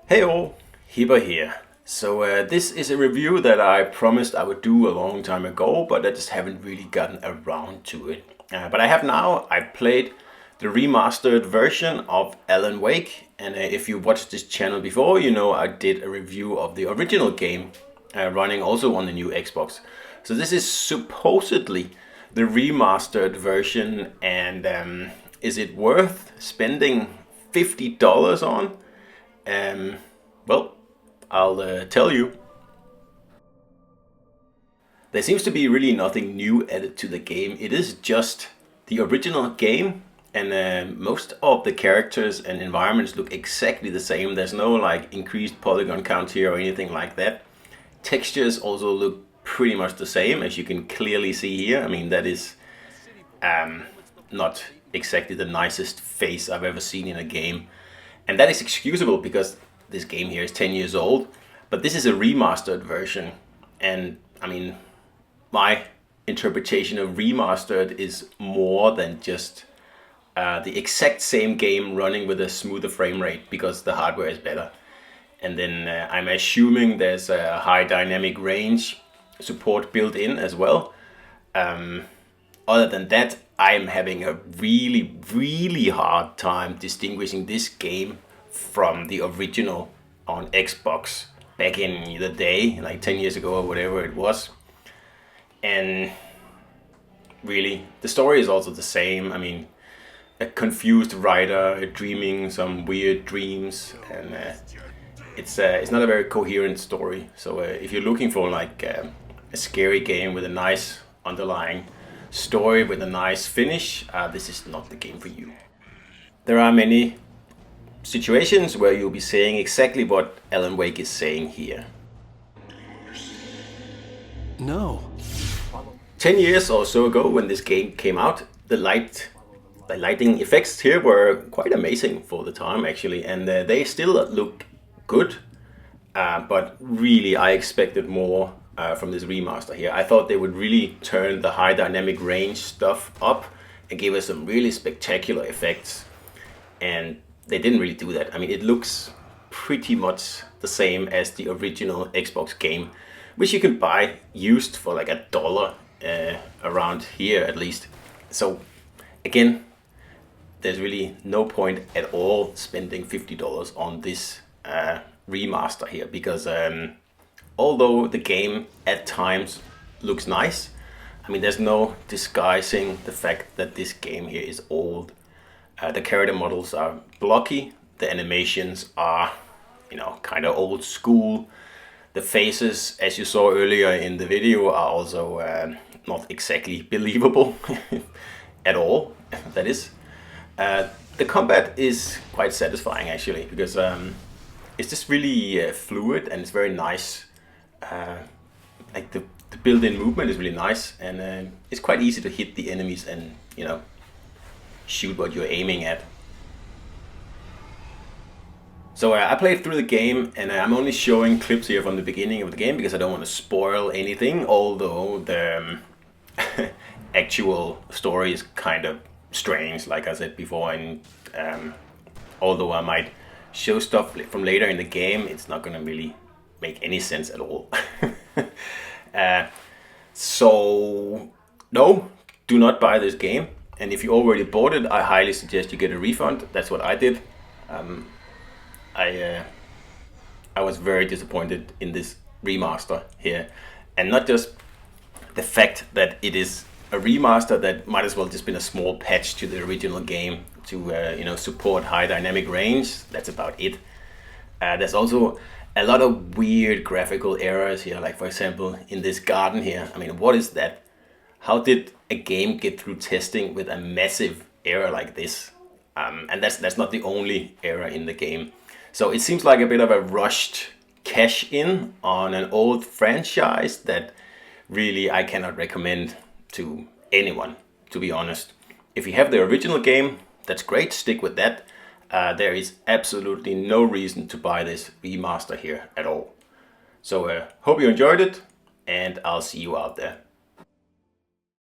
Hey all, Hibber here. This is a review that I promised I would do a long time ago, but I just haven't really gotten around to it. But I have now. I played the remastered version of Alan Wake, and if you watched this channel before, you know I did a review of the original game running also on the new Xbox. So this is supposedly the remastered version, and is it worth spending $50 on? Well, I'll tell you. There seems to be really nothing new added to the game. It is just the original game, and most of the characters and environments look exactly the same. There's no like increased polygon count here or anything like that. Textures also look pretty much the same, as you can clearly see here. I mean, that is not exactly the nicest face I've ever seen in a game. And that is excusable because this game here is 10 years old, but this is a remastered version. And I mean, my interpretation of remastered is more than just the exact same game running with a smoother frame rate because the hardware is better. And then I'm assuming there's a high dynamic range support built in as well. Other than that, I'm having a really hard time distinguishing this game from the original on Xbox back in the day, like 10 years ago or whatever it was. And really, the story is also the same. I mean, a confused writer dreaming some weird dreams, and it's not a very coherent story. So if you're looking for like a scary game with a nice underlying story with a nice finish, this is not the game for you. There are many situations where you'll be saying exactly what Alan Wake is saying here. No. 10 years or so ago when this game came out, the lighting effects here were quite amazing for the time actually, and they still look good, but really I expected more from this remaster here. I thought they would really turn the high dynamic range stuff up and give us some really spectacular effects, and they didn't really do that. I mean, it looks pretty much the same as the original Xbox game, which you can buy used for like $1 around here at least. So again, there's really no point at all spending $50 on this remaster here, because although the game at times looks nice, I mean, there's no disguising the fact that this game here is old. The character models are blocky, the animations are, you know, kind of old school. The faces, as you saw earlier in the video, are also not exactly believable at all, that is. The combat is quite satisfying actually, because it's just really fluid and it's very nice. Like the built-in movement is really nice, and it's quite easy to hit the enemies and, you know, shoot what you're aiming at. So I played through the game, and I'm only showing clips here from the beginning of the game because I don't want to spoil anything, although the actual story is kind of strange, like I said before, and although I might show stuff from later in the game, it's not going to really make any sense at all. So no, do not buy this game. And if you already bought it, I highly suggest you get a refund. That's what I did. I was very disappointed in this remaster here, and not just the fact that it is a remaster that might as well just been a small patch to the original game to you know, support high dynamic range. That's about it. There's also a lot of weird graphical errors here, like for example in this garden here. I mean, what is that? How did a game get through testing with a massive error like this? And that's not the only error in the game. So it seems like a bit of a rushed cash in on an old franchise that really I cannot recommend to anyone, to be honest. If you have the original game, that's great, stick with that. There is absolutely no reason to buy this remaster here at all. So hope you enjoyed it, and I'll see you out there.